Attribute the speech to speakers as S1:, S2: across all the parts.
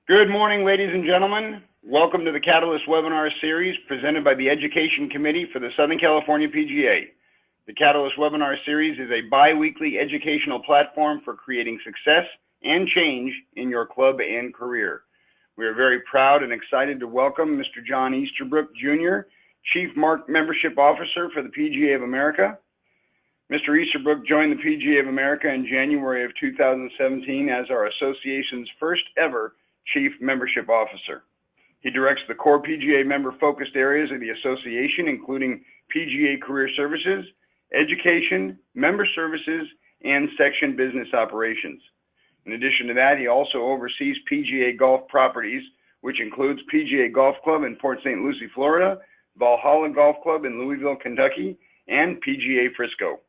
S1: Good morning, ladies and gentlemen. Welcome to the Catalyst webinar series presented by the Education Committee for the Southern California PGA. The Catalyst webinar series is a bi-weekly educational platform for creating success and change in your club and career. We are very proud and excited to welcome Mr. John Easterbrook, Jr., Chief Membership Officer for the PGA of America. Mr. Easterbrook joined the PGA of America in January of 2017 as our association's first ever Chief Membership Officer. He directs the core PGA member-focused areas of the association, including PGA Career Services, Education, Member Services, and Section Business Operations. In addition to that, he also oversees PGA Golf Properties, which includes PGA Golf Club in Port St. Lucie, Florida, Valhalla Golf Club in Louisville, Kentucky, and PGA Frisco.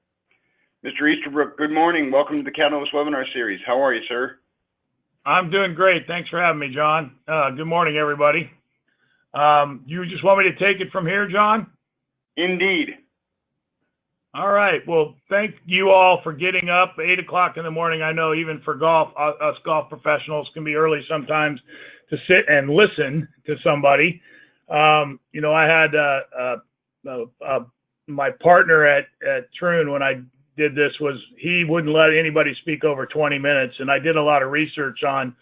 S1: Mr. Easterbrook, good morning. Welcome to the Catalyst webinar series. How are you, sir?
S2: I'm doing great. Thanks for having me, John. Good morning, everybody. You just want me to take it from here, John?
S1: Indeed.
S2: All right. Well, thank you all for getting up 8 o'clock in the morning. I know even for golf, us golf professionals can be early sometimes to sit and listen to somebody. I had my partner at Troon when I did this he wouldn't let anybody speak over 20 minutes. And I did a lot of research on,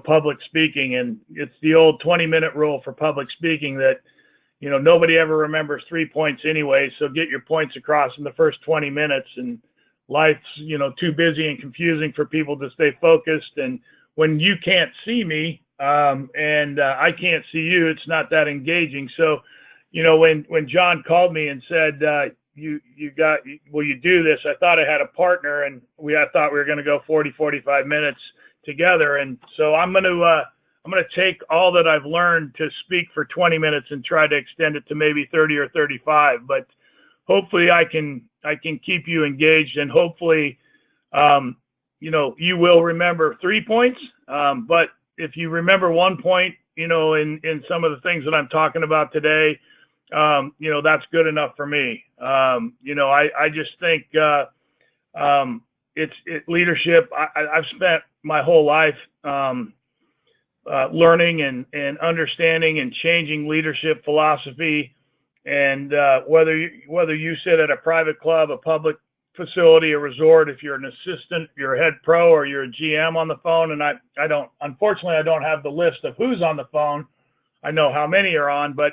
S2: public speaking, and it's the old 20-minute rule for public speaking that, nobody ever remembers 3 points anyway. So get your points across in the first 20 minutes, and life's, too busy and confusing for people to stay focused. And when you can't see me, and I can't see you, it's not that engaging. So, when John called me and said, will you do this? I thought I had a partner, and I thought we were going to go 40, 45 minutes together. And so I'm going to take all that I've learned to speak for 20 minutes and try to extend it to maybe 30 or 35. But hopefully I can keep you engaged, and hopefully, you will remember 3 points. But if you remember 1 point, in some of the things that I'm talking about today, that's good enough for me. I just think it's leadership. I've spent my whole life learning and understanding and changing leadership philosophy. And whether you sit at a private club, a public facility, a resort, if you're an assistant, you're a head pro, or you're a GM on the phone, and unfortunately I don't have the list of who's on the phone. I know how many are on, but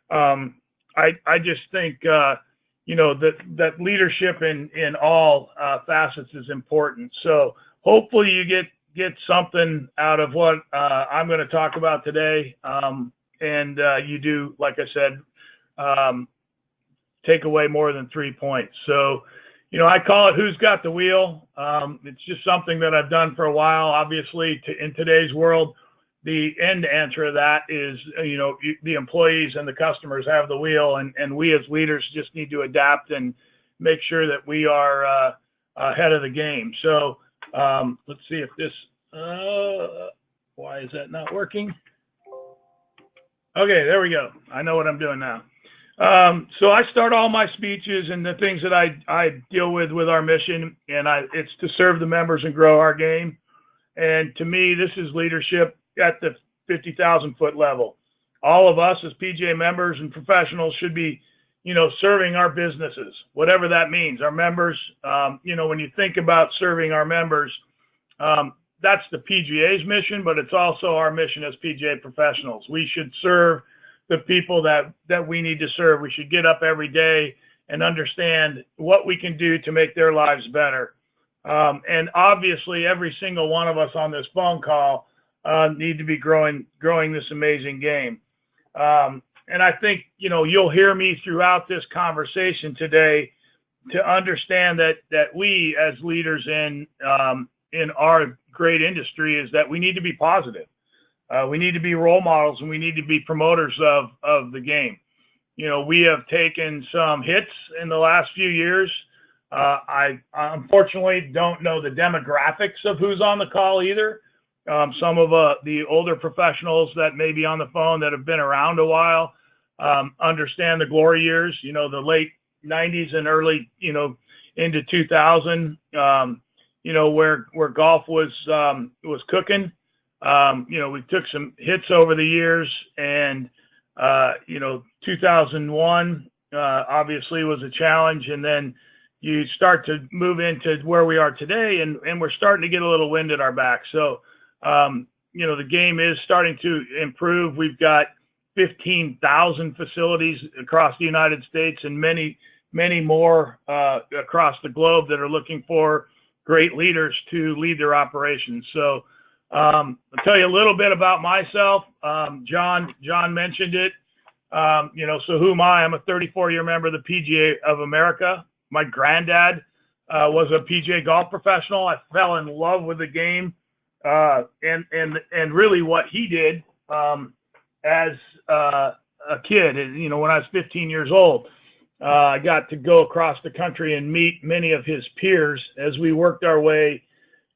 S2: I just think, that leadership in all facets is important. So hopefully you get something out of what I'm going to talk about today. And you do, like I said, take away more than 3 points. So, I call it Who's Got the Wheel. It's just something that I've done for a while. Obviously, in today's world, the end answer of that is, the employees and the customers have the wheel, and we as leaders just need to adapt and make sure that we are ahead of the game. So let's see if this, why is that not working? Okay, there we go. I know what I'm doing now. So I start all my speeches and the things that I deal with our mission, and it's to serve the members and grow our game. And to me, this is leadership at the 50,000 foot level. All of us as PGA members and professionals should be, serving our businesses, whatever that means. Our members, when you think about serving our members, that's the PGA's mission, but it's also our mission as PGA professionals. We should serve the people that we need to serve. We should get up every day and understand what we can do to make their lives better. And obviously, every single one of us on this phone call need to be growing this amazing game. And I think, you'll hear me throughout this conversation today to understand that we as leaders in our great industry is that we need to be positive. We need to be role models, and we need to be promoters of the game. We have taken some hits in the last few years. I unfortunately don't know the demographics of who's on the call either. Some of the older professionals that may be on the phone that have been around a while understand the glory years, the late 90s and early, into 2000, where golf was cooking. We took some hits over the years, and 2001 obviously was a challenge, and then you start to move into where we are today, and we're starting to get a little wind at our back. So, the game is starting to improve. We've got 15,000 facilities across the United States and many, many more across the globe that are looking for great leaders to lead their operations. So I'll tell you a little bit about myself. John mentioned it. So who am I? I'm a 34-year member of the PGA of America. My granddad was a PGA golf professional. I fell in love with the game and really what he did as a kid. And, when I was 15 years old, I got to go across the country and meet many of his peers as we worked our way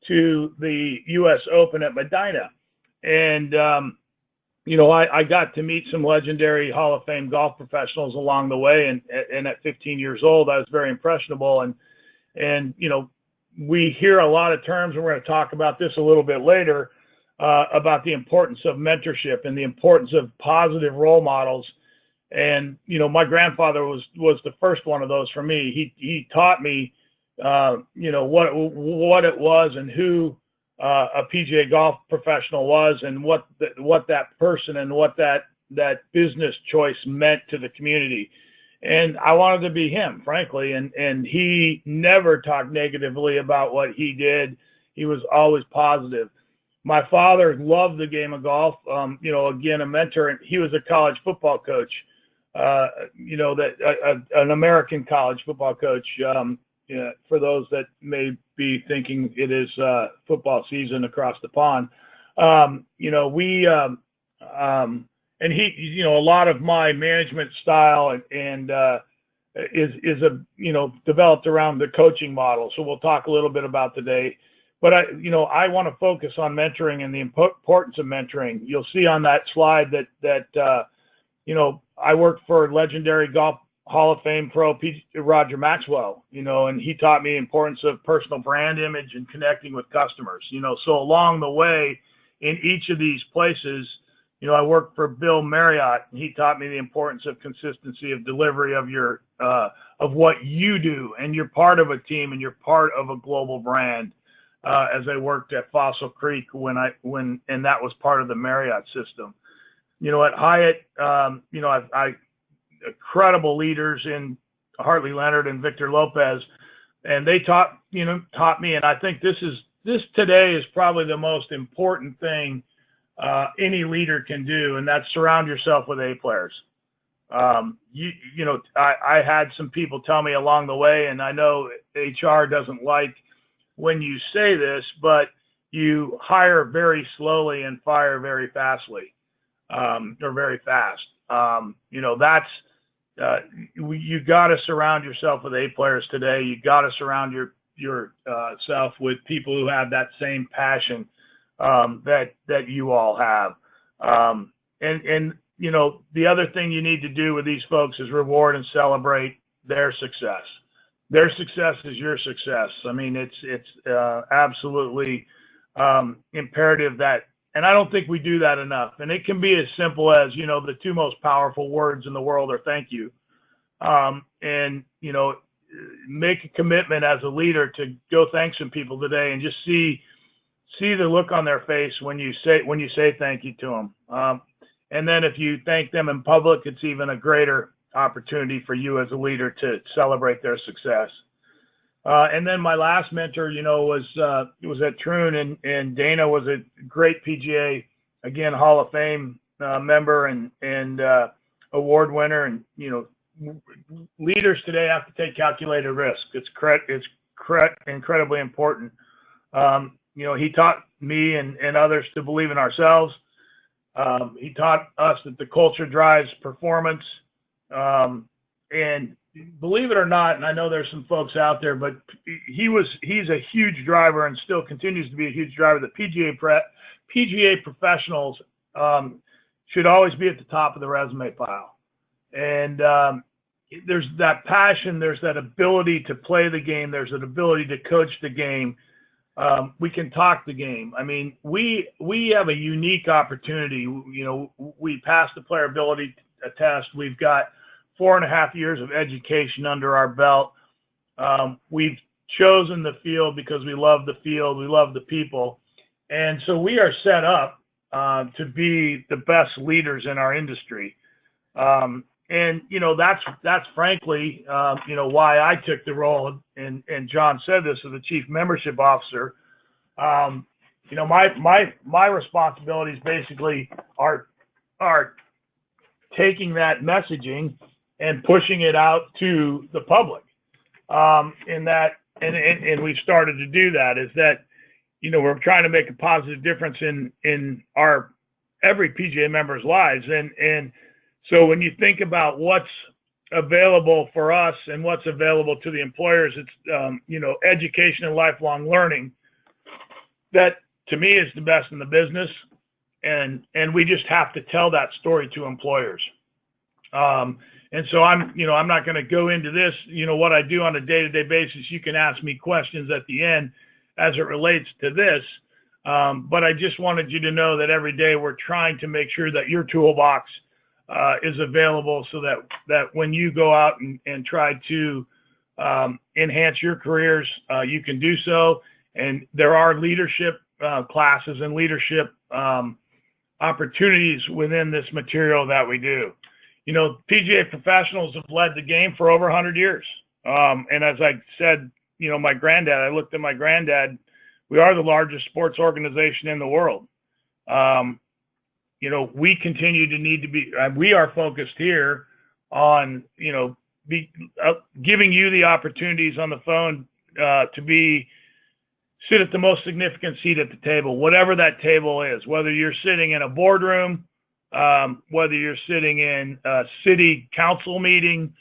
S2: to the U.S. Open at Medina. And, I got to meet some legendary Hall of Fame golf professionals along the way. And at 15 years old, I was very impressionable. And we hear a lot of terms, and we're going to talk about this a little bit later, about the importance of mentorship and the importance of positive role models. And, my grandfather was the first one of those for me. He taught me, what it was and who a PGA golf professional was, and what that person and what that business choice meant to the community. And I wanted to be him, frankly. And he never talked negatively about what he did. He was always positive. My father loved the game of golf. Again, a mentor. And he was a college football coach. An American college football coach. For those that may be thinking it is football season across the pond, and he, a lot of my management style and is developed around the coaching model. So we'll talk a little bit about today. But I want to focus on mentoring and the importance of mentoring. You'll see on that slide that I worked for legendary golf Hall of Fame pro Roger Maxwell, and he taught me the importance of personal brand image and connecting with customers. So along the way in each of these places, I worked for Bill Marriott, and he taught me the importance of consistency of delivery of your of what you do, and you're part of a team and you're part of a global brand. As I worked at Fossil Creek and that was part of the Marriott system. At Hyatt, I incredible leaders in Hartley Leonard and Victor Lopez, and they taught me, and I think this today is probably the most important thing any leader can do, and that's surround yourself with A players. I had some people tell me along the way, and I know HR doesn't like when you say this, but you hire very slowly and fire very fastly, or very fast. You got to surround yourself with A players today. You got to surround yourself with people who have that same passion that you all have. The other thing you need to do with these folks is reward and celebrate their success. Their success is your success. I mean, it's absolutely imperative that, and I don't think we do that enough. And it can be as simple as, the two most powerful words in the world are thank you. Make a commitment as a leader to go thank some people today and just see the look on their face when you say thank you to them. And then if you thank them in public, it's even a greater opportunity for you as a leader to celebrate their success. And then my last mentor, was at Troon, and Dana was a great PGA, again, Hall of Fame member and award winner. And, leaders today have to take calculated risk. It's incredibly important. He taught me and others to believe in ourselves. He taught us that the culture drives performance. And believe it or not, and I know there's some folks out there, but he's a huge driver and still continues to be a huge driver. The PGA professionals should always be at the top of the resume pile. And there's that passion, there's that ability to play the game, there's an ability to coach the game. we can talk the game. I mean, we have a unique opportunity. You know, we passed the player ability test. We've got 4.5 years of education under our belt. We've chosen the field because we love the field, we love the people, and so we are set up to be the best leaders in our industry. And you know, that's frankly, you know, why I took the role, and John said this, as the chief membership officer. You know, my responsibilities basically are taking that messaging and pushing it out to the public. And we've started to do that, is that, you know, we're trying to make a positive difference in our every PGA member's lives. And so when you think about what's available for us and what's available to the employers, it's, you know, education and lifelong learning. That to me is the best in the business. And we just have to tell that story to employers. And so I'm not going to go into this, you know, what I do on a day-to-day basis. You can ask me questions at the end as it relates to this. But I just wanted you to know that every day we're trying to make sure that your toolbox is available, so that when you go out and try to enhance your careers, you can do so. And there are leadership classes and leadership opportunities within this material that we do. You know, PGA professionals have led the game for over 100 years. And as I said, you know, I looked at my granddad, we are the largest sports organization in the world. You know, we continue to need to be, we are focused here on, you know, giving you the opportunities on the phone to sit at the most significant seat at the table, whatever that table is, whether you're sitting in a boardroom, whether you're sitting in a city council meeting,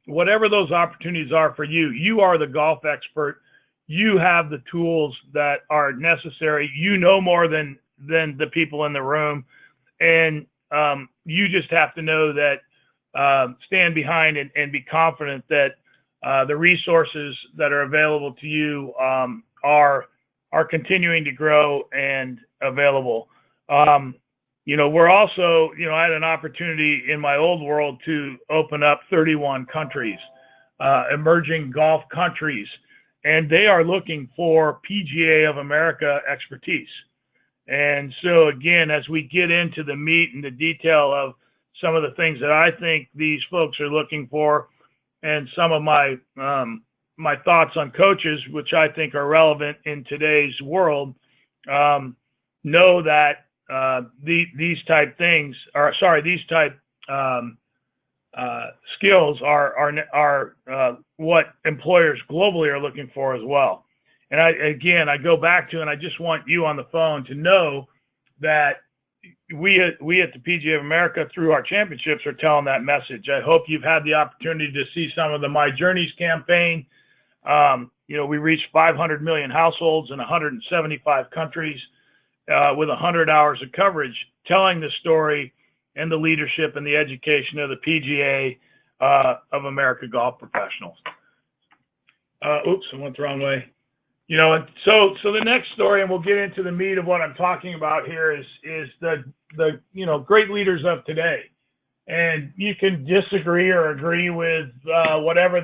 S2: whatever those opportunities are for you. You are the golf expert. You have the tools that are necessary. You know more than the people in the room. And you just have to know that, stand behind and be confident that the resources that are available to you are continuing to grow and available. You know, we're also, you know, I had an opportunity in my old world to open up 31 countries, emerging golf countries, and they are looking for PGA of America expertise. And so again, as we get into the meat and the detail of some of the things that I think these folks are looking for, and some of my thoughts on coaches, which I think are relevant in today's world, know that these type skills are what employers globally are looking for as well. And I go back to, and I just want you on the phone to know that we at the PGA of America, through our championships, are telling that message. I hope you've had the opportunity to see some of the My Journeys campaign. You know, we reached 500 million households in 175 countries with 100 hours of coverage, telling the story and the leadership and the education of the PGA of America golf professionals. Oops, I went the wrong way. You know, so the next story, and we'll get into the meat of what I'm talking about here, is the you know, great leaders of today. And you can disagree or agree with whatever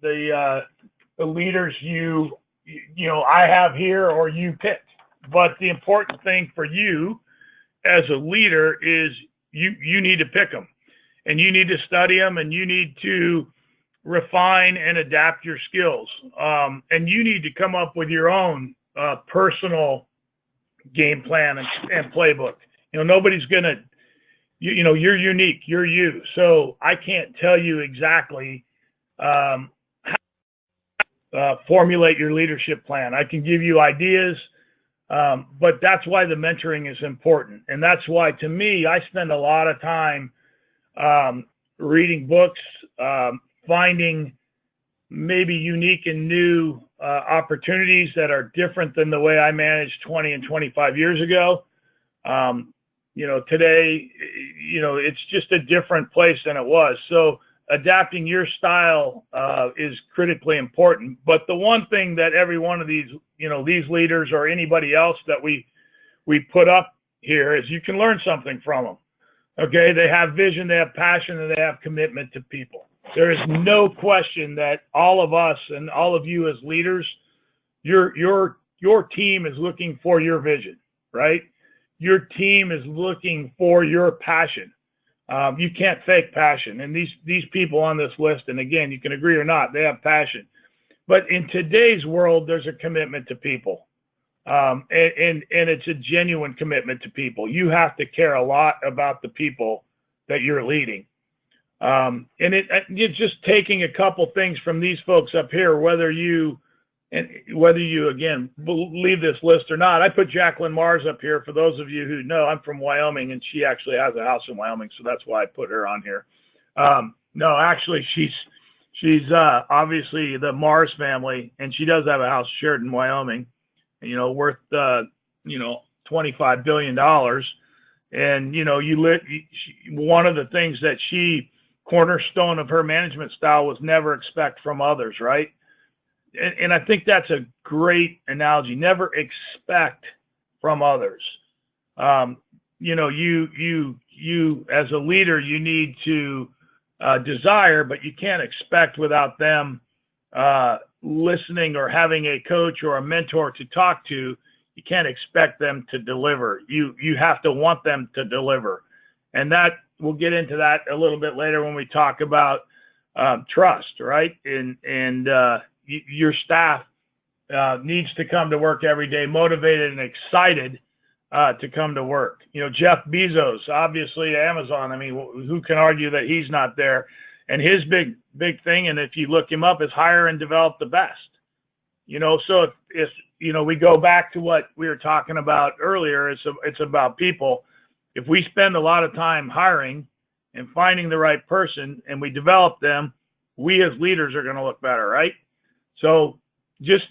S2: the leaders you know I have here or you picked. But the important thing for you as a leader is you need to pick them, and you need to study them, and you need to refine and adapt your skills. And you need to come up with your own personal game plan and playbook. You know, nobody's going to, you know, you're unique, you're you. So I can't tell you exactly how to formulate your leadership plan. I can give you ideas, but that's why the mentoring is important. And that's why, to me, I spend a lot of time reading books, finding maybe unique and new opportunities that are different than the way I managed 20 and 25 years ago. You know, today, you know, it's just a different place than it was. So adapting your style is critically important. But the one thing that every one of these, these leaders or anybody else that we put up here is you can learn something from them. Okay, they have vision, they have passion, and they have commitment to people. There is no question that all of us and all of you as leaders, your team is looking for your vision, right? Your team is looking for your passion. You can't fake passion. And these people on this list, and again, you can agree or not, they have passion. But in today's world, there's a commitment to people. And it's a genuine commitment to people. You have to care a lot about the people that you're leading. And it's just taking a couple things from these folks up here, whether you again believe this list or not. I put Jacqueline Mars up here. For those of you who know, I'm from Wyoming, and she actually has a house in Wyoming, so that's why I put her on here. No, actually, she's obviously the Mars family, and she does have a house shared in Wyoming, worth $25 billion. And one of the things that she cornerstone of her management style was never expect from others, right? And I think that's a great analogy. Never expect from others. You as a leader, you need to desire, but you can't expect without them listening or having a coach or a mentor to talk to. You can't expect them to deliver. You have to want them to deliver. And that we'll get into that a little bit later when we talk about trust, right? And your staff needs to come to work every day motivated and excited to come to work. Jeff Bezos, obviously Amazon. I mean, who can argue that he's not there? And his big thing, and if you look him up, is hire and develop the best. So if we go back to what we were talking about earlier, it's about people. If we spend a lot of time hiring and finding the right person and we develop them, we as leaders are going to look better, right? So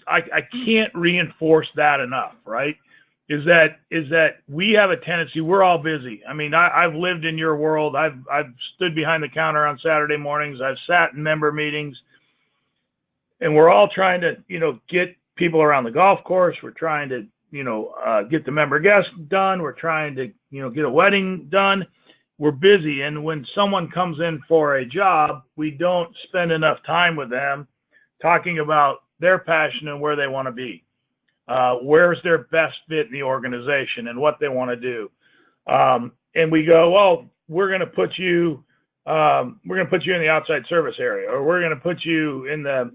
S2: I can't reinforce that enough, right? Is that we have a tendency, we're all busy. I mean, I've lived in your world. I've stood behind the counter on Saturday mornings. I've sat in member meetings, and we're all trying to, get people around the golf course. We're trying to, get the member guests done. We're trying to, get a wedding done. We're busy. And when someone comes in for a job, we don't spend enough time with them talking about their passion and where they want to be. Where's their best fit in the organization and what they want to do. And we go, well, we're going to put you in the outside service area, or we're going to put you in the,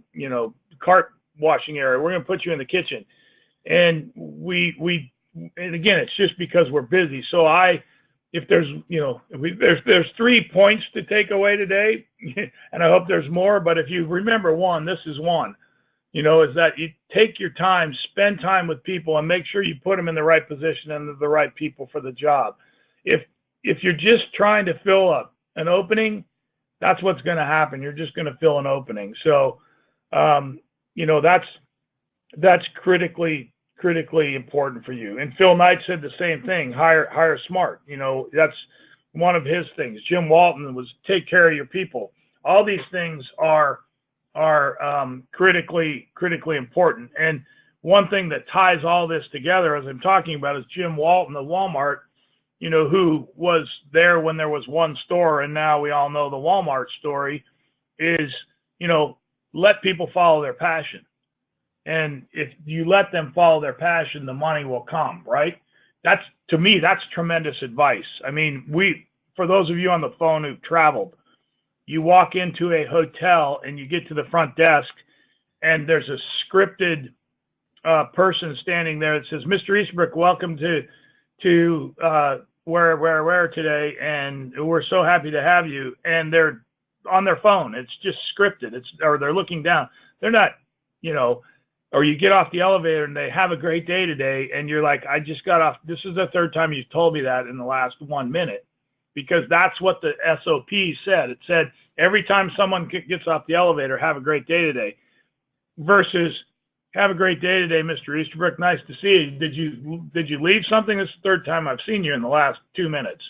S2: cart washing area. We're going to put you in the kitchen. And and again, it's just because we're busy. So if there's, there's 3 points to take away today, and I hope there's more, but if you remember one, this is one. Is that you take your time, spend time with people, and make sure you put them in the right position and the right people for the job. If you're just trying to fill up an opening, that's what's going to happen. You're just going to fill an opening. So, that's critically important for you. And Phil Knight said the same thing. Hire smart. That's one of his things. Jim Walton was take care of your people. All these things are critically important. And one thing that ties all this together, as I'm talking about, is Jim Walton of Walmart, who was there when there was one store, and now we all know the Walmart story, is, let people follow their passion. And if you let them follow their passion, the money will come, right? To me, that's tremendous advice. I mean, for those of you on the phone who've traveled, you walk into a hotel and you get to the front desk, and there's a scripted person standing there that says, "Mr. Easterbrook, welcome to where today, and we're so happy to have you." And they're on their phone. It's just scripted. Or they're looking down. They're not, or you get off the elevator and they have a great day today, and you're like, I just got off. This is the third time you've told me that in the last 1 minute. Because that's what the SOP said. It said every time someone gets off the elevator, have a great day today, versus have a great day today, Mr. Easterbrook. Nice to see you. Did you leave something? This is the third time I've seen you in the last 2 minutes.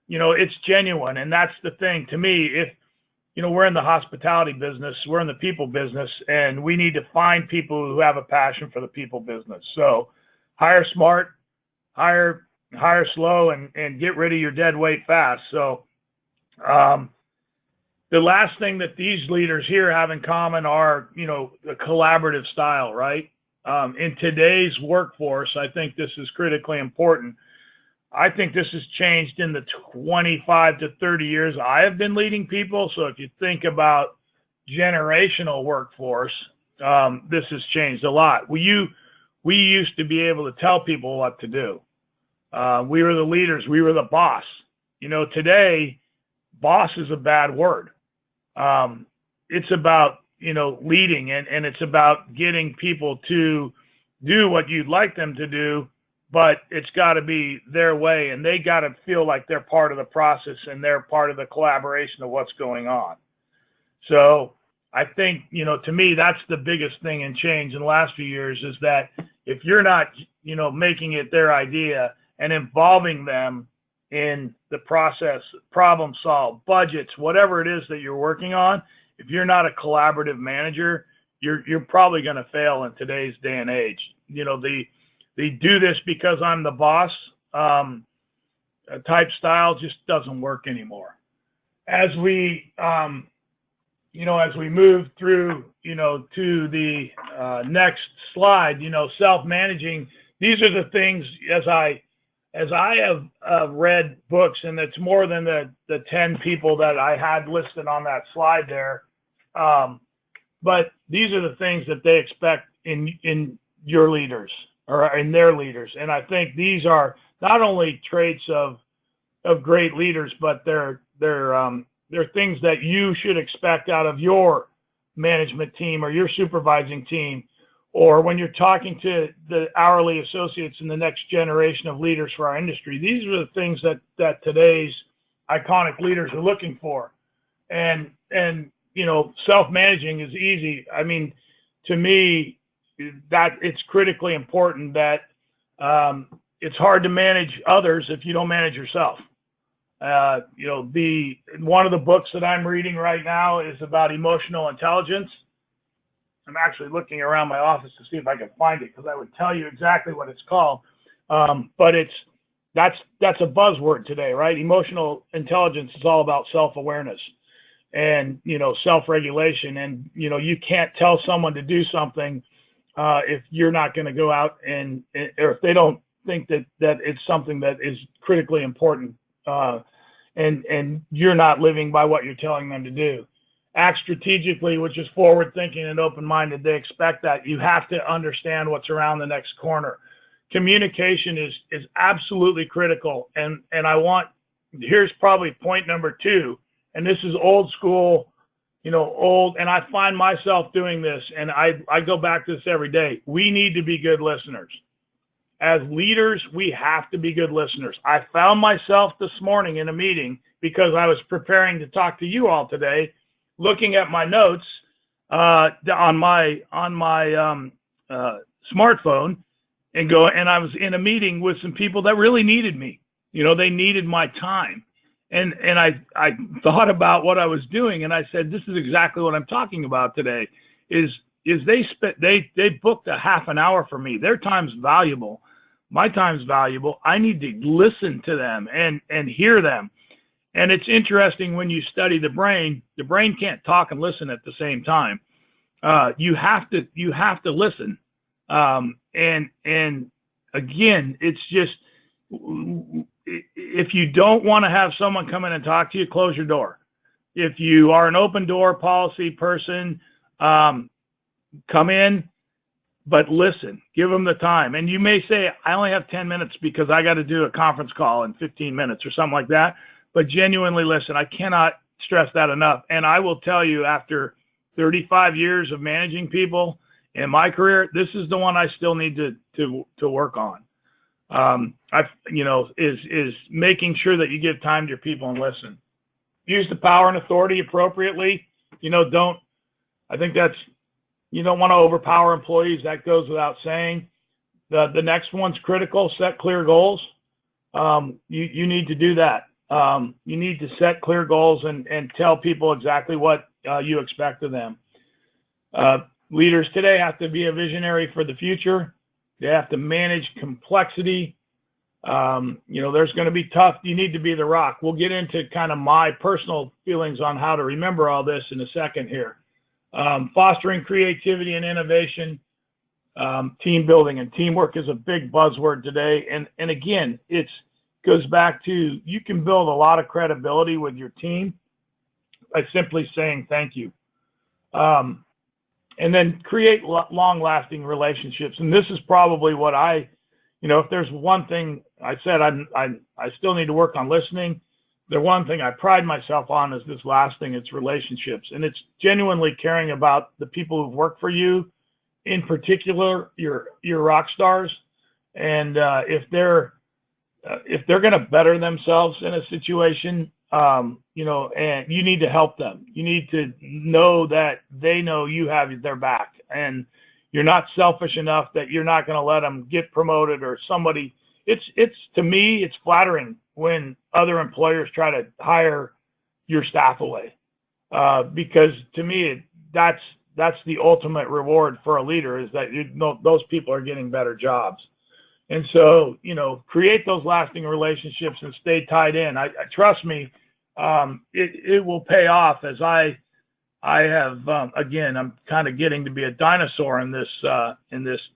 S2: It's genuine, and that's the thing. To me, we're in the hospitality business, we're in the people business, and we need to find people who have a passion for the people business. So hire smart, hire slow, and get rid of your dead weight fast. So the last thing that these leaders here have in common are, the collaborative style, right? In today's workforce, I think this is critically important. I think this has changed in the 25 to 30 years I have been leading people. So if you think about generational workforce, this has changed a lot. We used to be able to tell people what to do. We were the leaders. We were the boss. Today, boss is a bad word. It's about, leading, and it's about getting people to do what you'd like them to do, but it's got to be their way, and they got to feel like they're part of the process and they're part of the collaboration of what's going on. So I think, to me, that's the biggest thing in change in the last few years, is that if you're not, making it their idea and involving them in the process, problem solve, budgets, whatever it is that you're working on, if you're not a collaborative manager, you're probably going to fail in today's day and age. They do this because I'm the boss type style just doesn't work anymore. As we move through, to the next slide, self-managing, these are the things as I have read books, and it's more than the 10 people that I had listed on that slide there. But these are the things that they expect in your leaders or in their leaders. And I think these are not only traits of great leaders, but they're things that you should expect out of your management team or your supervising team, or when you're talking to the hourly associates in the next generation of leaders for our industry. These are the things that today's iconic leaders are looking for. And self-managing is easy. I mean, to me, that it's critically important that it's hard to manage others if you don't manage yourself. One of the books that I'm reading right now is about emotional intelligence. I'm actually looking around my office to see if I can find it, because I would tell you exactly what it's called. But that's a buzzword today, right? Emotional intelligence is all about self-awareness and, self-regulation. And, you can't tell someone to do something if you're not going to go out or if they don't think that it's something that is critically important, and you're not living by what you're telling them to do. Act strategically, which is forward thinking and open-minded. They expect that. You have to understand what's around the next corner. Communication is absolutely critical. And here's probably point number 2, and this is old school, and I find myself doing this, and I go back to this every day. We need to be good listeners. As leaders, we have to be good listeners. I found myself this morning in a meeting because I was preparing to talk to you all today, looking at my notes on my smartphone, and I was in a meeting with some people that really needed me. They needed my time. And I thought about what I was doing, and I said, this is exactly what I'm talking about today, is they booked a half an hour for me. Their time's valuable. My time's valuable. I need to listen to them and hear them. And it's interesting when you study the brain can't talk and listen at the same time. You have to listen. And again, it's just, if you don't want to have someone come in and talk to you, close your door. If you are an open door policy person, come in, but listen, give them the time. And you may say, I only have 10 minutes because I got to do a conference call in 15 minutes or something like that. But genuinely listen. I cannot stress that enough. And I will tell you, after 35 years of managing people in my career, this is the one I still need to work on. Is making sure that you give time to your people and listen. Use the power and authority appropriately. I think you don't want to overpower employees. That goes without saying. The next one's critical. Set clear goals. You need to do that. You need to set clear goals and tell people exactly what you expect of them. Leaders today have to be a visionary for the future. They have to manage complexity. There's going to be tough. You need to be the rock. We'll get into kind of my personal feelings on how to remember all this in a second here. Fostering creativity and innovation, team building and teamwork is a big buzzword today. And again, it goes back to, you can build a lot of credibility with your team by simply saying thank you. And then create long-lasting relationships. And this is probably what if there's one thing I said, I still need to work on listening. The one thing I pride myself on is this last thing, it's relationships. And it's genuinely caring about the people who've worked for you, in particular, your rock stars. And if they're going to better themselves in a situation, and you need to help them. You need to know that they know you have their back, and you're not selfish enough that you're not going to let them get promoted or somebody. It's to me, it's flattering when other employers try to hire your staff away, because to me, that's the ultimate reward for a leader, is that those people are getting better jobs. And so, create those lasting relationships and stay tied in. I trust me, it will pay off, as I have, again, I'm kind of getting to be a dinosaur in this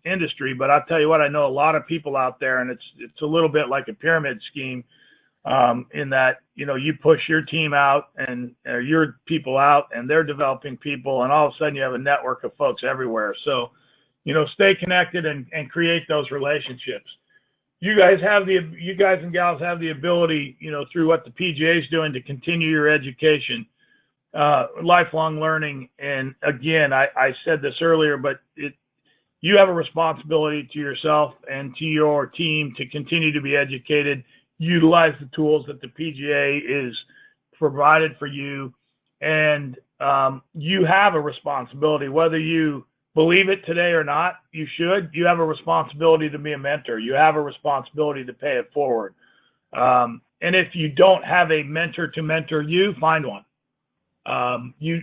S2: industry, but I'll tell you what, I know a lot of people out there, and it's a little bit like a pyramid scheme, in that, you push your team out and your people out, and they're developing people, and all of a sudden you have a network of folks everywhere. So, stay connected and create those relationships. You guys and gals have the ability, through what the PGA is doing, to continue your education, lifelong learning. And again, I said this earlier, but you have a responsibility to yourself and to your team to continue to be educated, utilize the tools that the PGA is provided for you. And you have a responsibility, whether you believe it today or not. You have a responsibility to be a mentor. You have a responsibility to pay it forward. And if you don't have a mentor to mentor you, find one. You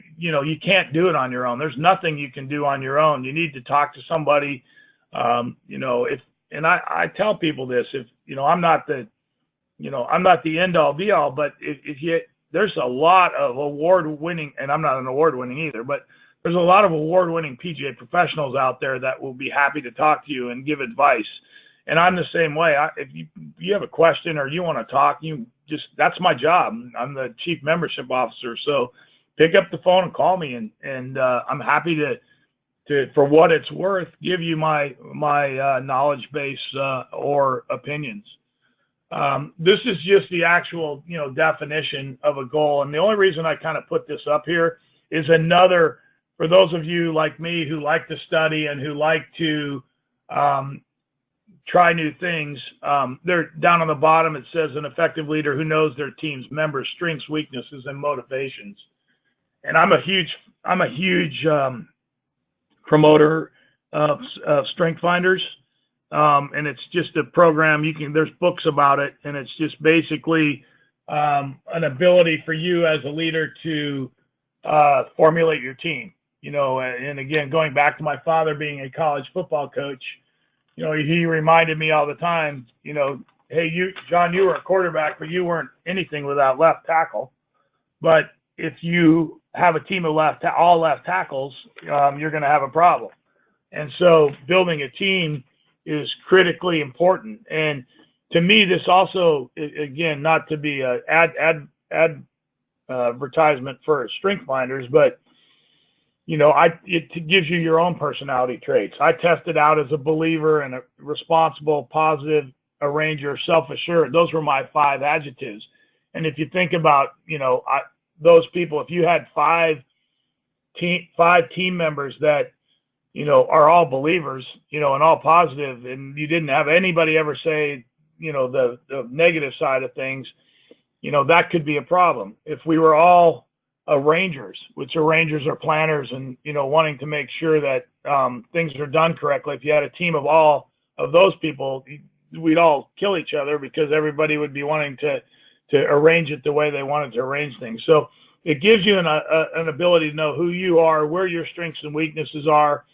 S2: can't do it on your own. There's nothing you can do on your own. You need to talk to somebody. And I tell people this, I'm not the end all be all, but there's a lot of award-winning, and I'm not an award-winning either, but there's a lot of award-winning PGA professionals out there that will be happy to talk to you and give advice. And I'm the same way. If you have a question or you want to talk, that's my job. I'm the chief membership officer. So pick up the phone and call me, and I'm happy to, for what it's worth, give you my knowledge base or opinions. This is just the actual, definition of a goal. And the only reason I kind of put this up here is another, for those of you like me who like to study and who like to try new things, they're down on the bottom. It says an effective leader who knows their team's members' strengths, weaknesses, and motivations. And I'm a huge promoter of Strength Finders. And it's just a program there's books about it, and it's just basically an ability for you as a leader to formulate your team. And again, going back to my father being a college football coach, he reminded me all the time, hey, John, you were a quarterback, but you weren't anything without left tackle. But if you have a team of all left tackles, you're going to have a problem. And so building a team is critically important. And to me, this also, again, not to be an advertisement for Strength Finders, but it gives you your own personality traits. I tested out as a believer and a responsible, positive, arranger, self-assured. Those were my 5 adjectives. And if you think about, those people, if you had 5 team members that, are all believers, and all positive, and you didn't have anybody ever say, the negative side of things, that could be a problem. If we were all arrangers, which arrangers are planners and, wanting to make sure that things are done correctly, if you had a team of all of those people, we'd all kill each other because everybody would be wanting to arrange it the way they wanted to arrange things. So it gives you an ability to know who you are, where your strengths and weaknesses are.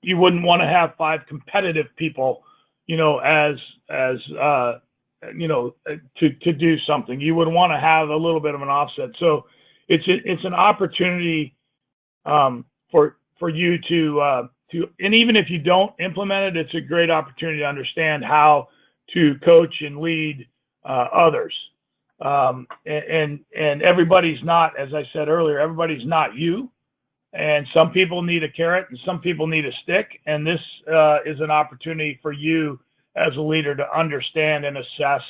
S2: You wouldn't want to have 5 competitive people, as to do something. You would want to have a little bit of an offset. So it's an opportunity for you to and even if you don't implement it, it's a great opportunity to understand how to coach and lead others. And everybody's not, as I said earlier, everybody's not you. And some people need a carrot and some people need a stick. And this is an opportunity for you as a leader to understand and assess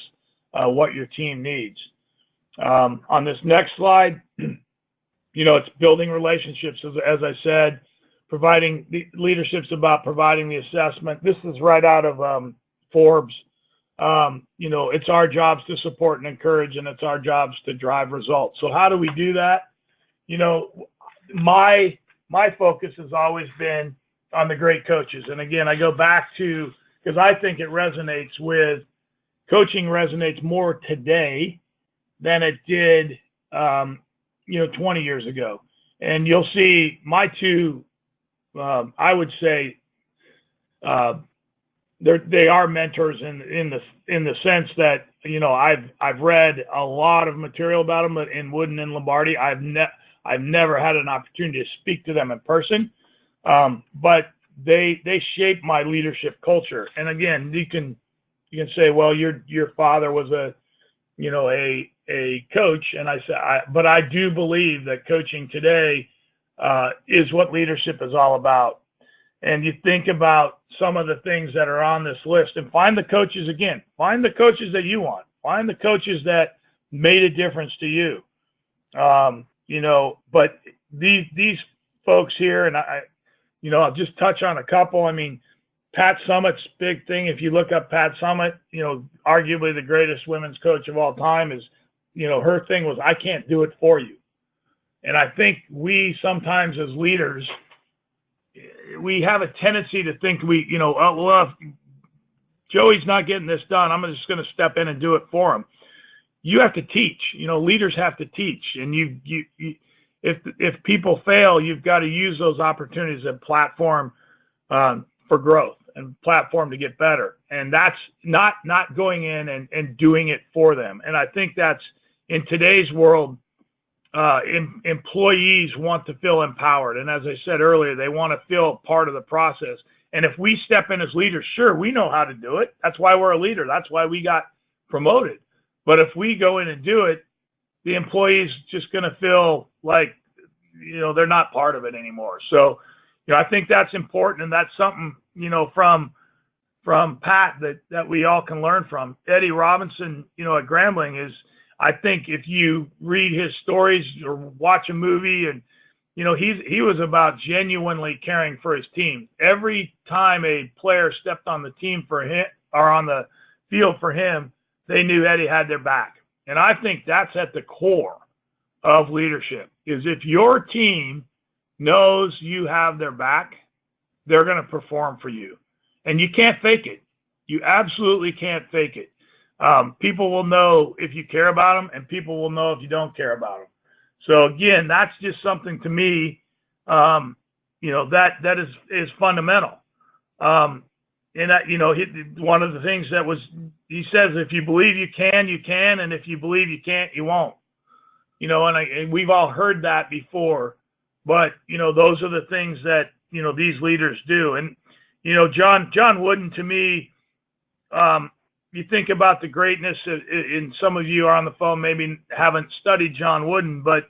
S2: what your team needs. On this next slide, it's building relationships, as I said, providing the leadership's about providing the assessment. This is right out of Forbes. It's our jobs to support and encourage, and it's our jobs to drive results. So how do we do that? My focus has always been on the great coaches. And again, I go back to, because I think it coaching resonates more today than it did, 20 years ago. And you'll see my two, I would say, they are mentors in the sense that, I've read a lot of material about them in Wooden and Lombardi. I've never had an opportunity to speak to them in person, but they shape my leadership culture. And again, you can say, well, your father was a coach, and but I do believe that coaching today is what leadership is all about. And you think about some of the things that are on this list, and find the coaches that you want. Find the coaches that made a difference to you. But these folks here, and I'll just touch on a couple. I mean, Pat Summitt's big thing. If you look up Pat Summitt, arguably the greatest women's coach of all time, is, her thing was, I can't do it for you. And I think we sometimes as leaders, we have a tendency to think if Joey's not getting this done, I'm just going to step in and do it for him. You have to teach. Leaders have to teach, and if people fail, you've got to use those opportunities as a platform for growth and platform to get better. And that's not going in and doing it for them. And I think that's, in today's world, employees want to feel empowered. And as I said earlier, they want to feel part of the process. And if we step in as leaders, sure, we know how to do it. That's why we're a leader. That's why we got promoted. But if we go in and do it, the employee's just going to feel like, they're not part of it anymore. So, I think that's important. And that's something, from Pat that we all can learn from. Eddie Robinson, at Grambling is, I think if you read his stories or watch a movie, and, he was about genuinely caring for his team. Every time a player stepped on the team for him or on the field for him, they knew Eddie had their back. And I think that's at the core of leadership, is if your team knows you have their back, they're going to perform for you. And you can't fake it. You absolutely can't fake it. People will know if you care about them, and people will know if you don't care about them. So again, that's just something to me, that is fundamental. And that, one of the things that he says, if you believe you can, and if you believe you can't, you won't. And we've all heard that before, but those are the things that these leaders do. And John Wooden, to me, you think about the greatness, and some of you are on the phone, maybe haven't studied John Wooden, but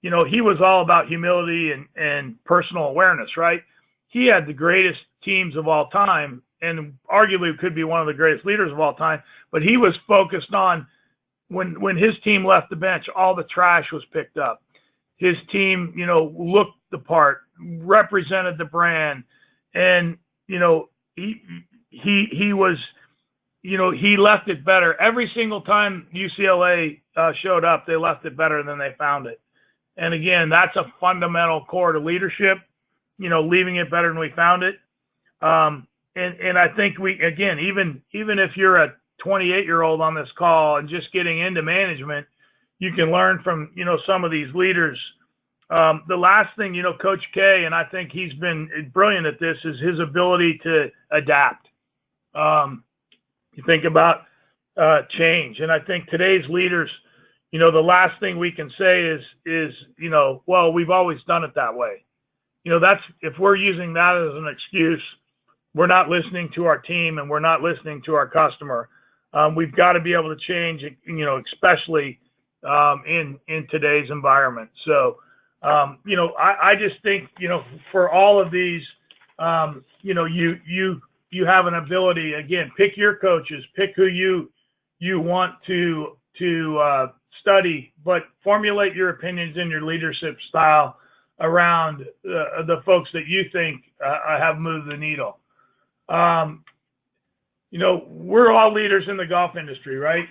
S2: he was all about humility and personal awareness, right? He had the greatest teams of all time, and arguably could be one of the greatest leaders of all time, but he was focused on when his team left the bench, all the trash was picked up. His team, looked the part, represented the brand, and, he was, he left it better. Every single time UCLA showed up, they left it better than they found it. And again, that's a fundamental core to leadership, leaving it better than we found it. And I think even if you're 28-year-old on this call and just getting into management, you can learn from, some of these leaders. The last thing, Coach K, and I think he's been brilliant at this, is his ability to adapt. You think about change, and I think today's leaders, the last thing we can say is well, we've always done it that way. That's, if we're using that as an excuse, we're not listening to our team and we're not listening to our customer. We've got to be able to change, especially in today's environment. So, I just think, for all of these, you have an ability, again, pick your coaches, pick who you want to study, but formulate your opinions and your leadership style around the folks that you think have moved the needle. We're all leaders in the golf industry, right?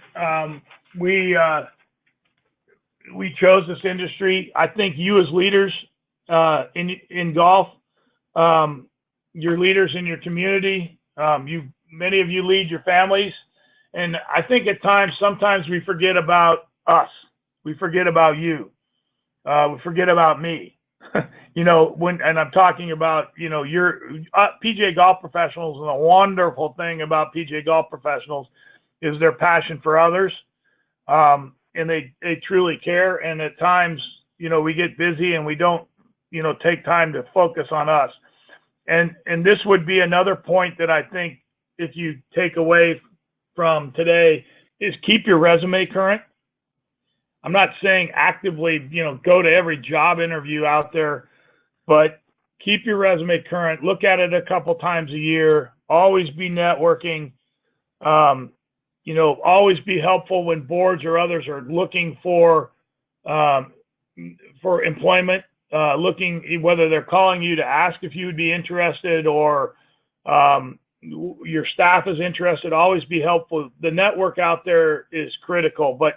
S2: We chose this industry. I think you as leaders in golf, you're leaders in your community. Many of you lead your families, and I think at times, sometimes we forget about us. We forget about you. We forget about me. And I'm talking about, your PGA golf professionals, and the wonderful thing about PGA golf professionals is their passion for others. And they truly care. And at times, we get busy and we don't, take time to focus on us. And this would be another point that I think, if you take away from today, is keep your resume current. I'm not saying actively, go to every job interview out there, but keep your resume current. Look at it a couple times a year. Always be networking. Always be helpful when boards or others are looking for employment, looking whether they're calling you to ask if you would be interested, or your staff is interested. Always be helpful. The network out there is critical. But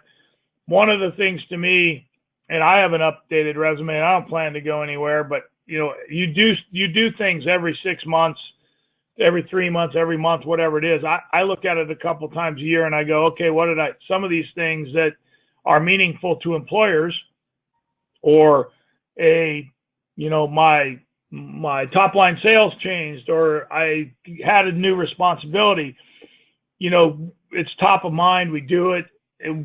S2: one of the things to me, and I have an updated resume, and I don't plan to go anywhere, but you do things every 6 months, every 3 months, every month, whatever it is. I look at it a couple times a year and I go, okay, some of these things that are meaningful to employers, or my top line sales changed, or I had a new responsibility, it's top of mind. We do it,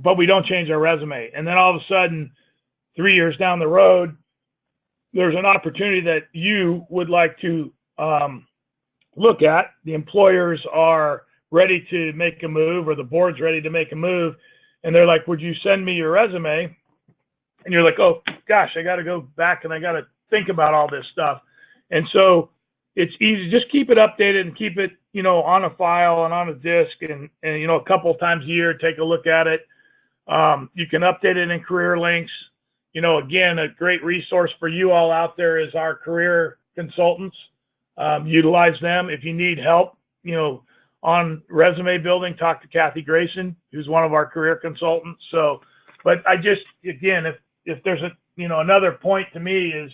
S2: but we don't change our resume. And then all of a sudden, 3 years down the road, there's an opportunity that you would like to look at. The employers are ready to make a move, or the board's ready to make a move. And they're like, would you send me your resume? And you're like, oh gosh, I got to go back and I got to think about all this stuff. And so it's easy. Just keep it updated and keep it, on a file and on a disk, and a couple of times a year, take a look at it. You can update it in Career Links. Again, a great resource for you all out there is our career consultants. Utilize them. If you need help, on resume building, talk to Kathy Grayson, who's one of our career consultants. So, but I just, again, if there's another point to me is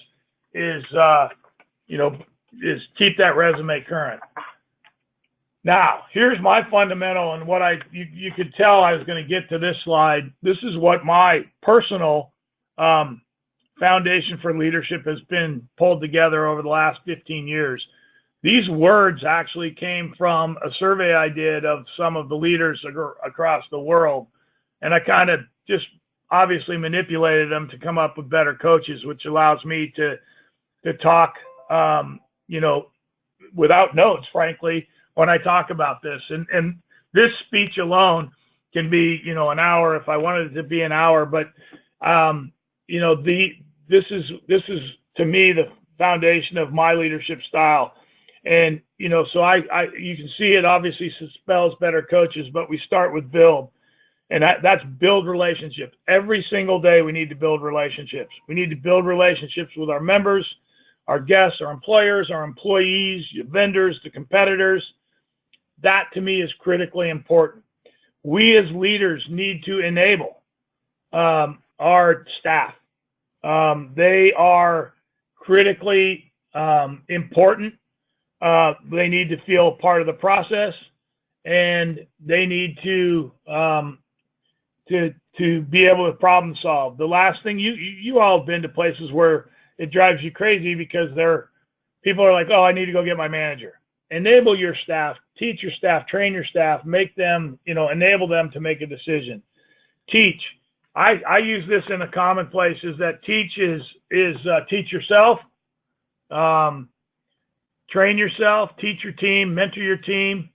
S2: keep that resume current. Now, here's my fundamental, and what you could tell I was going to get to this slide. This is what my personal foundation for leadership has been pulled together over the last 15 years. These words actually came from a survey I did of some of the leaders across the world. And I kind of just obviously manipulated them to come up with better coaches, which allows me to talk, without notes, frankly, when I talk about this. And this speech alone can be, an hour if I wanted it to be an hour. But, this is to me the foundation of my leadership style. And, so you can see it obviously spells better coaches, but we start with build. And that's build relationships. Every single day we need to build relationships. We need to build relationships with our members, our guests, our employers, our employees, your vendors, the competitors. That to me is critically important. We as leaders need to enable our staff. They are critically important. They need to feel part of the process, and they need to be able to problem solve. The last thing, you all have been to places where it drives you crazy because people are like, oh, I need to go get my manager. Enable your staff, teach your staff, train your staff, make them, enable them to make a decision. Teach. I use this in a commonplace, is that teach is teach yourself, train yourself, teach your team, mentor your team.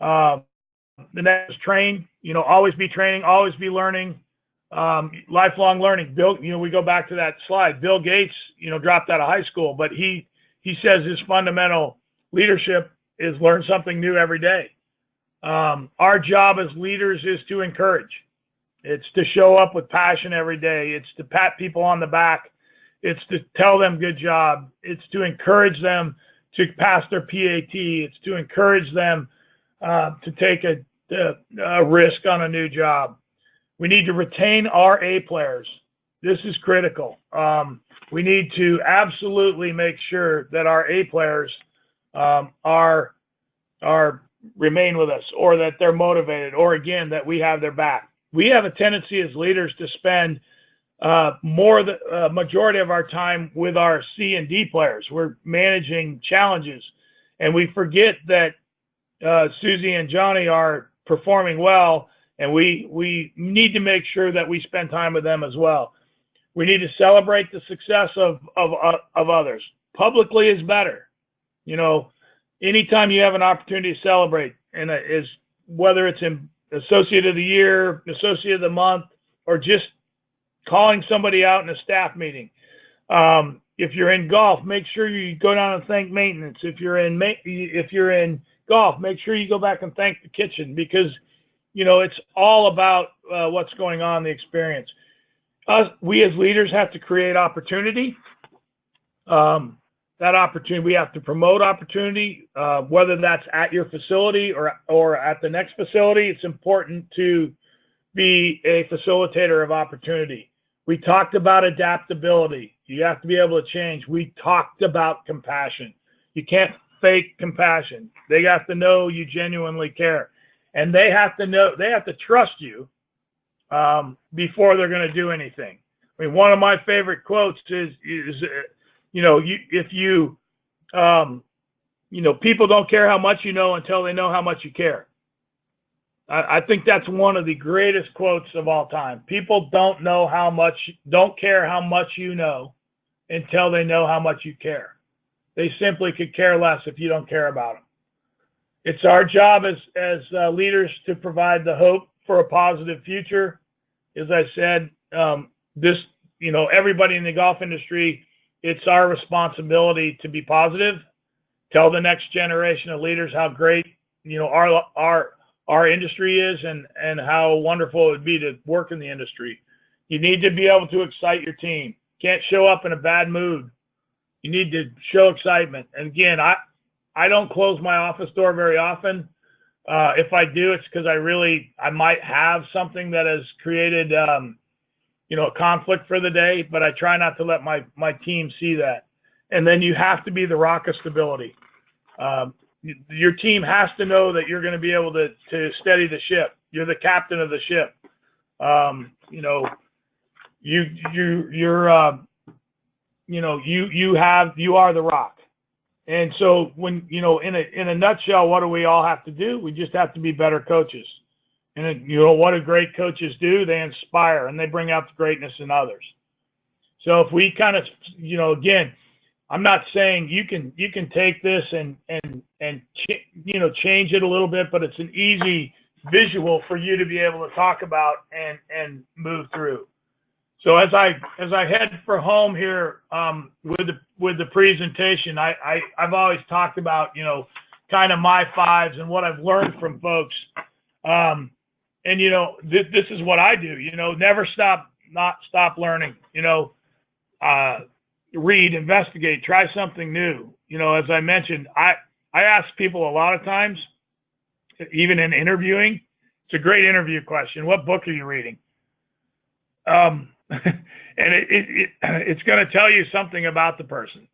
S2: The next is train, always be training, always be learning, lifelong learning. Bill, we go back to that slide. Bill Gates, dropped out of high school, but he says his fundamental leadership is learn something new every day. Our job as leaders is to encourage. It's to show up with passion every day. It's to pat people on the back. It's to tell them good job. It's to encourage them to pass their PAT. It's to encourage them to take a risk on a new job. We need to retain our A players. This is critical. We need to absolutely make sure that our A players remain with us, or that they're motivated, or again, that we have their back. We have a tendency as leaders to spend majority of our time with our C and D players. We're managing challenges, and we forget that Susie and Johnny are performing well, and we need to make sure that we spend time with them as well. We need to celebrate the success of others. Publicly is better. Anytime you have an opportunity to celebrate, and whether it's in Associate of the Year, Associate of the Month, or just calling somebody out in a staff meeting. If you're in golf, make sure you go down and thank maintenance. If you're in golf, make sure you go back and thank the kitchen, because it's all about what's going on in the experience. We as leaders have to create opportunity. That opportunity, we have to promote opportunity, whether that's at your facility or at the next facility. It's important to be a facilitator of opportunity. We talked about adaptability. You have to be able to change. We talked about compassion. You can't fake compassion. They have to know you genuinely care, and they have to trust you before they're going to do anything. I mean, one of my favorite quotes is people don't care how much you know until they know how much you care. I think that's one of the greatest quotes of all time. People don't care how much you know until they know how much you care. They simply could care less if you don't care about them. It's our job as leaders to provide the hope for a positive future. As I said, everybody in the golf industry, it's our responsibility to be positive, tell the next generation of leaders how great, our industry is, and how wonderful it would be to work in the industry. You need to be able to excite your team. Can't show up in a bad mood. You need to show excitement. And again, I don't close my office door very often. If I do, it's because I might have something that has created a conflict for the day, but I try not to let my team see that. And then you have to be the rock of stability. Your team has to know that you're going to be able to steady the ship. You're the captain of the ship. You are the rock. And so when, in a nutshell, what do we all have to do? We just have to be better coaches. And what do great coaches do? They inspire, and they bring out the greatness in others. So if we kind of, again, I'm not saying you can take this and change it a little bit, but it's an easy visual for you to be able to talk about and move through. So as I head for home here with the presentation, I've always talked about kind of my fives and what I've learned from folks. This is what I do. Never stop learning. Read, investigate, try something new. As I mentioned, I ask people a lot of times, even in interviewing, it's a great interview question. What book are you reading? And it's going to tell you something about the person.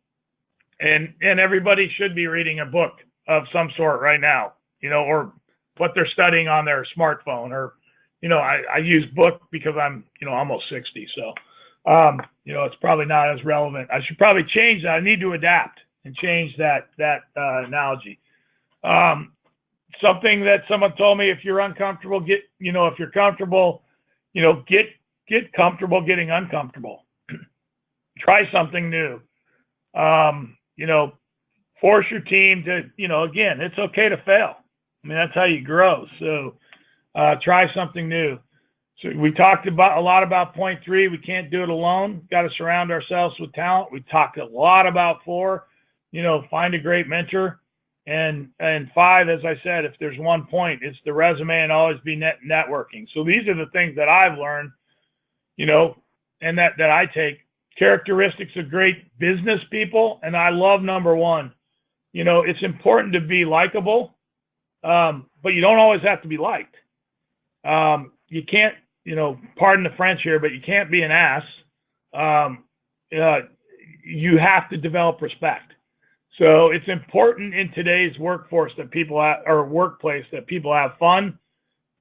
S2: And everybody should be reading a book of some sort right now, or what they're studying on their smartphone, or, I use book because I'm, almost 60. So, it's probably not as relevant. I should probably change that. I need to adapt and change that analogy. Something that someone told me, if you're uncomfortable, if you're comfortable, get comfortable getting uncomfortable. Try something new. Force your team to, again, it's okay to fail. I mean, that's how you grow. So try something new. So we talked a lot about point 3. We can't do it alone. Got to surround ourselves with talent. We talked a lot about 4, find a great mentor. And 5, as I said, if there's one point, it's the resume and always be networking. So these are the things that I've learned, and that I take. Characteristics of great business people, and I love number 1. It's important to be likable, but you don't always have to be liked. You can't, pardon the French here, but you can't be an ass. You have to develop respect. So it's important in today's workforce that workplace that people have fun,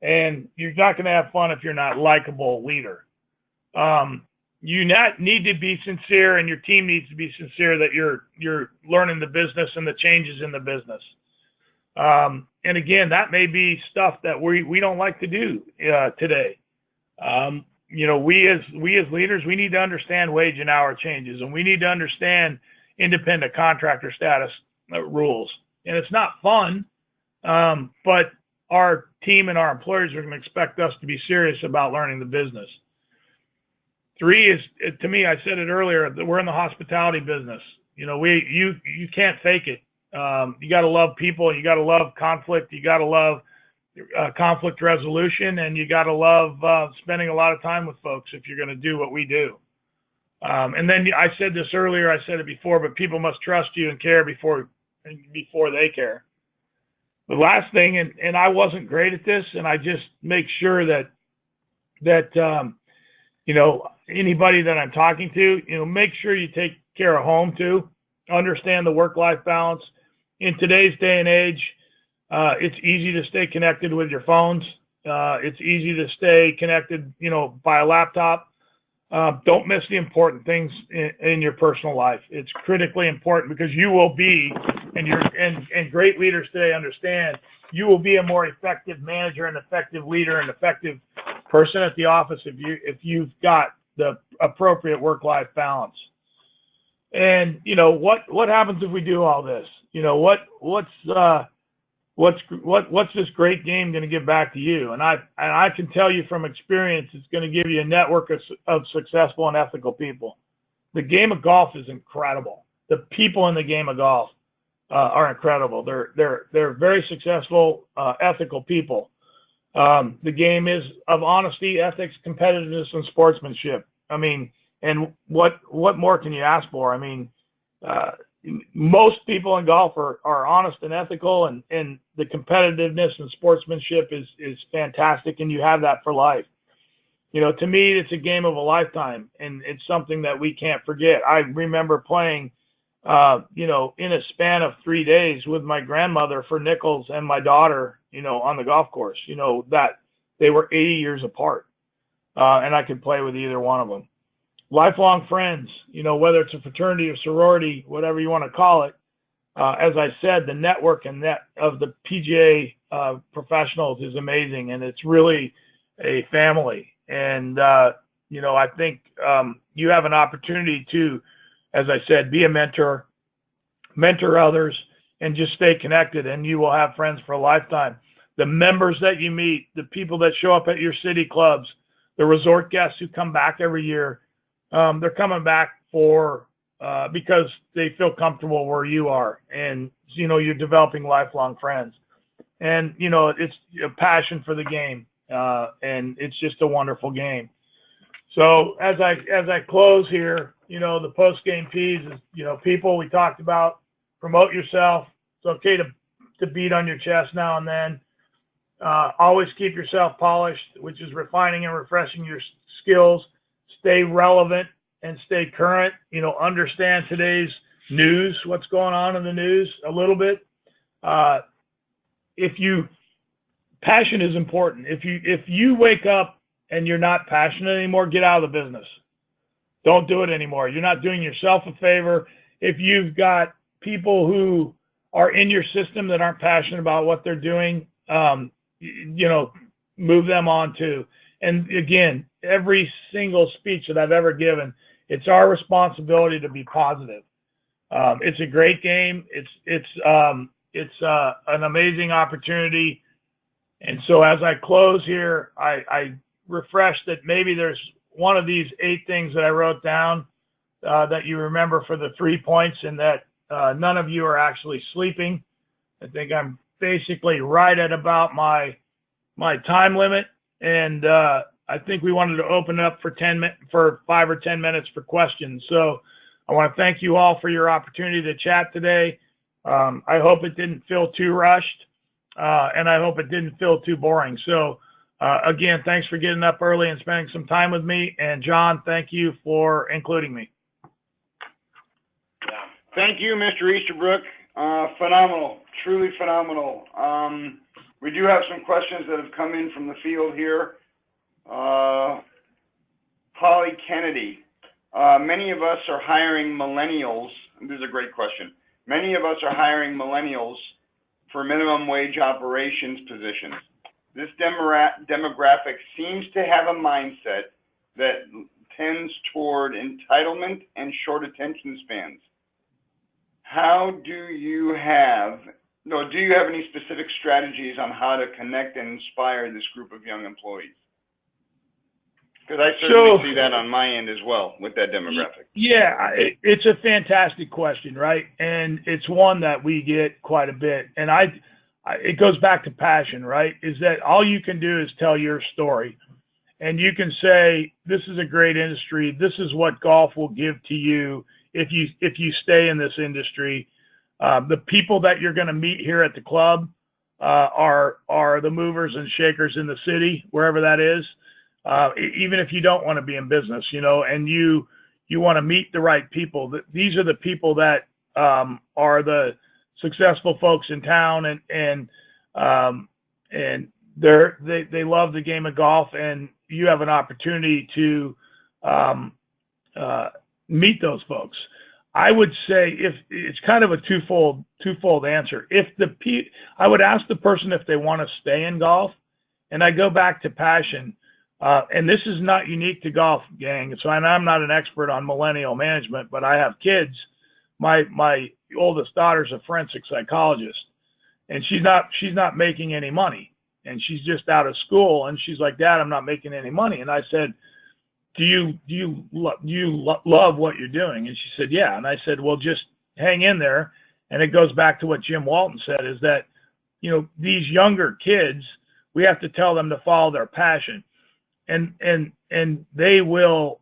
S2: and you're not going to have fun if you're not a likable leader. You need to be sincere, and your team needs to be sincere that you're learning the business and the changes in the business. And again, that may be stuff that we don't like to do today. We as leaders, we need to understand wage and hour changes, and we need to understand independent contractor status rules. And it's not fun, but our team and our employers are going to expect us to be serious about learning the business. 3 is, to me, I said it earlier, that we're in the hospitality business. You can't fake it. You got to love people. You got to love conflict. You got to love conflict resolution, and you got to love spending a lot of time with folks if you're going to do what we do. And then I said this earlier, I said it before, but people must trust you and care before they care. The last thing, and I wasn't great at this, and I just make sure that anybody that I'm talking to, make sure you take care of home too. Understand the work-life balance. In today's day and age, it's easy to stay connected with your phones. It's easy to stay connected, by a laptop. Don't miss the important things in your personal life. It's critically important, because you will be, and great leaders today understand, you will be a more effective manager and effective leader and effective person at the office if you've got the appropriate work-life balance. And what happens if we do all this? What's this great game going to give back to you? And I can tell you from experience, it's going to give you a network of successful and ethical people. The game of golf is incredible. The people in the game of golf are incredible. They're very successful, ethical people. The game is of honesty, ethics, competitiveness, and sportsmanship. I mean, and what more can you ask for? I mean, most people in golf are honest and ethical, and the competitiveness and sportsmanship is fantastic, and you have that for life. To me, it's a game of a lifetime, and it's something that we can't forget. I remember playing, in a span of 3 days with my grandmother for nickels and my daughter, on the golf course, that they were 80 years apart, and I could play with either one of them. Lifelong friends, whether it's a fraternity or sorority, whatever you want to call it. As I said, the network and net of the PGA professionals is amazing, and it's really a family. And, I think you have an opportunity to, as I said, be a mentor others, and just stay connected, and you will have friends for a lifetime. The members that you meet, the people that show up at your city clubs, the resort guests who come back every year, they're coming back because they feel comfortable where you are, and you're developing lifelong friends, and it's a passion for the game, and it's just a wonderful game. So as I close here, the post game piece is, people we talked about, promote yourself. It's okay to beat on your chest now and then. Always keep yourself polished, which is refining and refreshing your skills. Stay relevant and stay current. Understand today's news, what's going on in the news a little bit. If you passion is important. If you wake up and you're not passionate anymore, get out of the business. Don't do it anymore. You're not doing yourself a favor. If you've got people who are in your system that aren't passionate about what they're doing, move them on too. And again, every single speech that I've ever given, it's our responsibility to be positive. It's a great game. It's an amazing opportunity. And so as I close here, I refresh that maybe there's one of these 8 things that I wrote down that you remember for the 3 points, and that none of you are actually sleeping. I think I'm basically right at about my time limit, and I think we wanted to open up for 5 or 10 minutes for questions. So I want to thank you all for your opportunity to chat today. I hope it didn't feel too rushed, and I hope it didn't feel too boring. So again, thanks for getting up early and spending some time with me. And John, thank you for including me.
S1: Thank you, Mr. Easterbrook. Phenomenal, truly phenomenal. We do have some questions that have come in from the field here. Holly Kennedy. Many of us are hiring millennials. This is a great question. Many of us are hiring millennials for minimum wage operations positions. This demographic seems to have a mindset that tends toward entitlement and short attention spans. Do you have any specific strategies on how to connect and inspire this group of young employees? Because I certainly see that on my end as well with that demographic.
S2: Yeah, it's a fantastic question, right? And it's one that we get quite a bit. And it goes back to passion, right? Is that all you can do is tell your story. And you can say, this is a great industry. This is what golf will give to you if you stay in this industry. The people that you're going to meet here at the club are the movers and shakers in the city, wherever that is. Even if you don't want to be in business, and you want to meet the right people. These are the people that are the successful folks in town, and they love the game of golf, and you have an opportunity to meet those folks. I would say if it's kind of a twofold answer. I would ask the person if they want to stay in golf, and I go back to passion. And this is not unique to golf, gang. So I'm not an expert on millennial management, but I have kids. My oldest daughter's a forensic psychologist, and she's not making any money, and she's just out of school. And she's like, Dad, I'm not making any money. And I said, do you love what you're doing? And she said, yeah. And I said, well, just hang in there. And it goes back to what Jim Walton said, is that these younger kids, we have to tell them to follow their passion. And they will,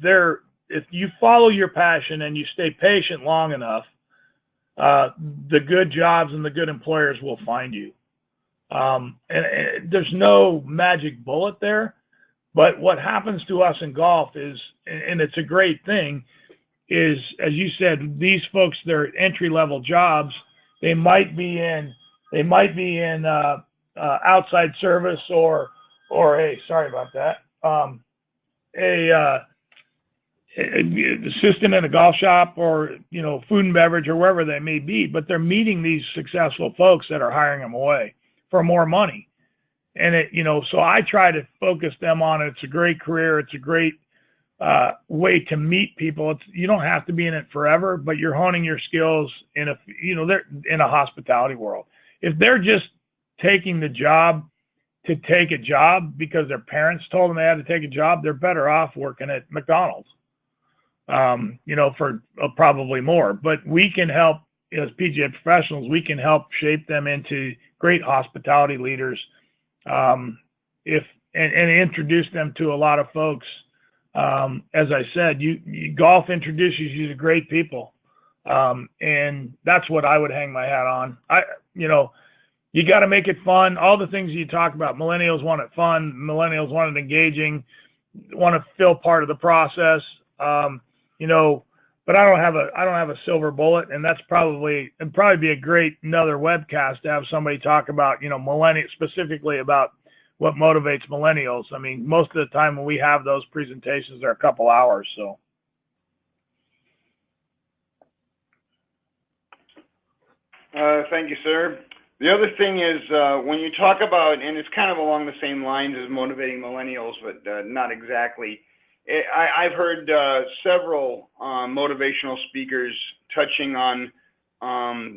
S2: if you follow your passion and you stay patient long enough, the good jobs and the good employers will find you. And there's no magic bullet there, but what happens to us in golf is, and it's a great thing, is, as you said, these folks, they're entry-level jobs. They might be in outside service or hey, sorry about that, assistant in a golf shop, or food and beverage, or wherever they may be, but they're meeting these successful folks that are hiring them away for more money. And so I try to focus them on it. It's a great career. It's a great way to meet people. You don't have to be in it forever, but you're honing your skills they're in a hospitality world. If they're just taking the job to take a job because their parents told them they had to take a job, they're better off working at McDonald's, for probably more. But we can help, as PGA professionals, we can help shape them into great hospitality leaders, and introduce them to a lot of folks. As I said, golf introduces you to great people, and that's what I would hang my hat on. You got to make it fun. All the things you talk about, millennials want it fun. Millennials want it engaging, want to feel part of the process. but I don't have a silver bullet, and it'd probably be a great another webcast to have somebody talk about, millennials, specifically about what motivates millennials. I mean, most of the time when we have those presentations, they're a couple hours. So.
S1: Thank you, sir. The other thing is when you talk about, and it's kind of along the same lines as motivating millennials, but not exactly. I've heard several motivational speakers touching on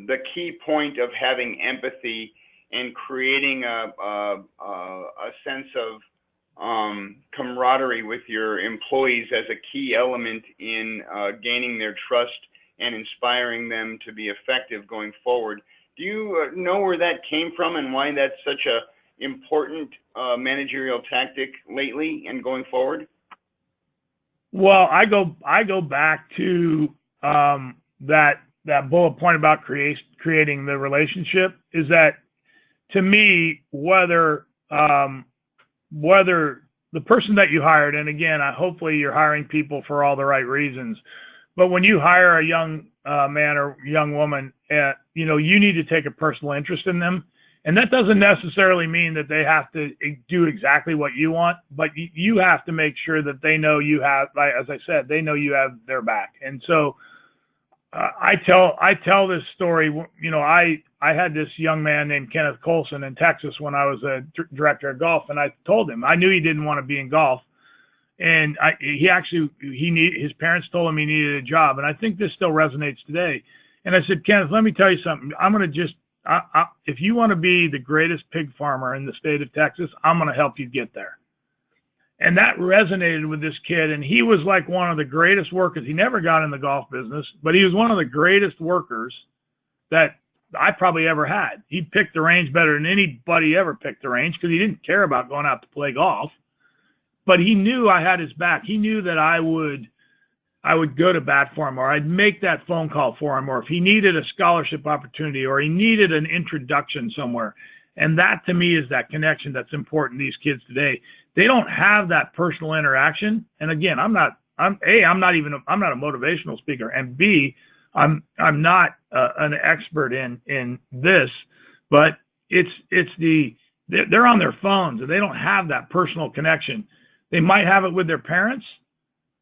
S1: the key point of having empathy and creating a sense of camaraderie with your employees as a key element in gaining their trust and inspiring them to be effective going forward. Do you know where that came from and why that's such a important managerial tactic lately and going forward?
S2: Well, I go back to that bullet point about creating the relationship. Is that, to me, whether the person that you hired, and again, hopefully you're hiring people for all the right reasons, but when you hire a young man or young woman, you need to take a personal interest in them. And that doesn't necessarily mean that they have to do exactly what you want, but you have to make sure that they know you have, like, as I said, they know you have their back. And so I tell this story. I had this young man named Kenneth Colson in Texas when I was a director of golf, and I told him I knew he didn't want to be in golf. And his parents told him he needed a job. And I think this still resonates today. And I said, Kenneth, let me tell you something. I'm going to if you want to be the greatest pig farmer in the state of Texas, I'm going to help you get there. And that resonated with this kid. And he was like one of the greatest workers. He never got in the golf business, but he was one of the greatest workers that I probably ever had. He picked the range better than anybody ever picked the range because he didn't care about going out to play golf. But he knew I had his back. He knew that I would go to bat for him, or I'd make that phone call for him, or if he needed a scholarship opportunity, or he needed an introduction somewhere. And that, to me, is that connection that's important to these kids today. They don't have that personal interaction. And again, I'm not a motivational speaker, and B, I'm not an expert in this, but they're on their phones and they don't have that personal connection. They might have it with their parents,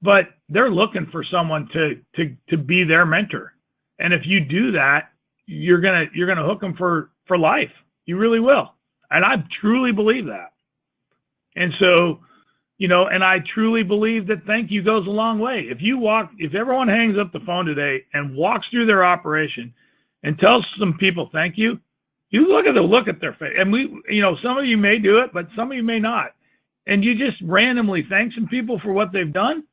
S2: but they're looking for someone to be their mentor. And if you do that, you're gonna hook them for life. You really will. And I truly believe that. And so, and I truly believe that thank you goes a long way. If everyone hangs up the phone today and walks through their operation and tells some people thank you, you look at their face. And some of you may do it, but some of you may not. And you just randomly thank some people for what they've done,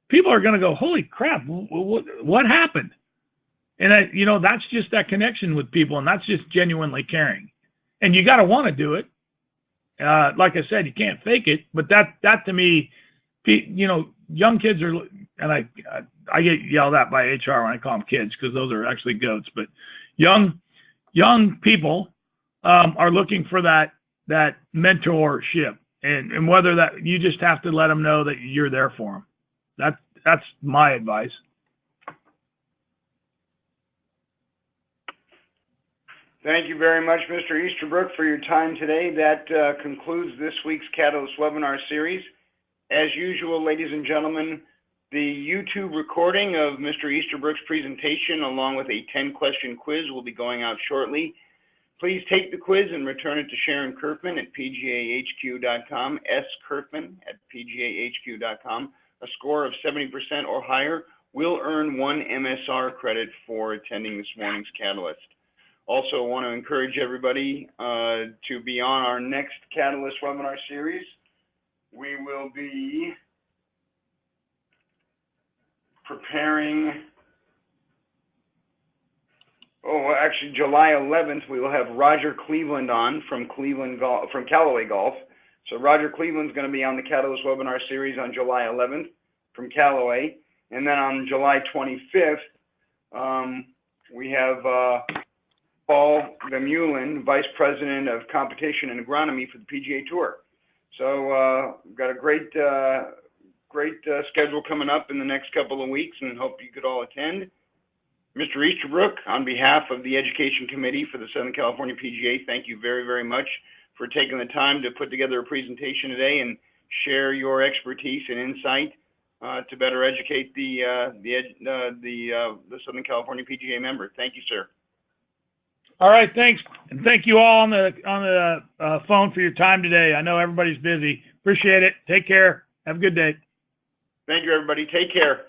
S2: people are going to go, holy crap, what happened? And that's just that connection with people, and that's just genuinely caring. And you got to want to do it. Like I said, you can't fake it, but that to me, young kids are, and I get yelled at by HR when I call them kids because those are actually goats, but young people are looking for that mentorship, and whether that, you just have to let them know that you're there for them. That's my advice.
S1: Thank you very much, Mr. Easterbrook, for your time today. That concludes this week's Catalyst webinar series. As usual, ladies and gentlemen, the YouTube recording of Mr. Easterbrook's presentation, along with a 10-question quiz, will be going out shortly. Please take the quiz and return it to Sharon Kerfman at pgahq.com, skerfman@pgahq.com. A score of 70% or higher will earn 1 MSR credit for attending this morning's Catalyst. Also want to encourage everybody to be on our next Catalyst webinar series. We will be preparing, actually July 11th, we will have Roger Cleveland on from Callaway Golf. So Roger Cleveland's going to be on the Catalyst webinar series on July 11th from Callaway. And then on July 25th, we have Paul Vermeulen, Vice President of Competition and Agronomy for the PGA Tour. So we've got a great great schedule coming up in the next couple of weeks, and hope you could all attend. Mr. Easterbrook, on behalf of the Education Committee for the Southern California PGA, thank you very, very much for taking the time to put together a presentation today and share your expertise and insight to better educate the Southern California PGA member. Thank you, sir.
S2: All right, thanks, and thank you all on the phone for your time today. I know everybody's busy. Appreciate it. Take care. Have a good day.
S1: Thank you, everybody. Take care.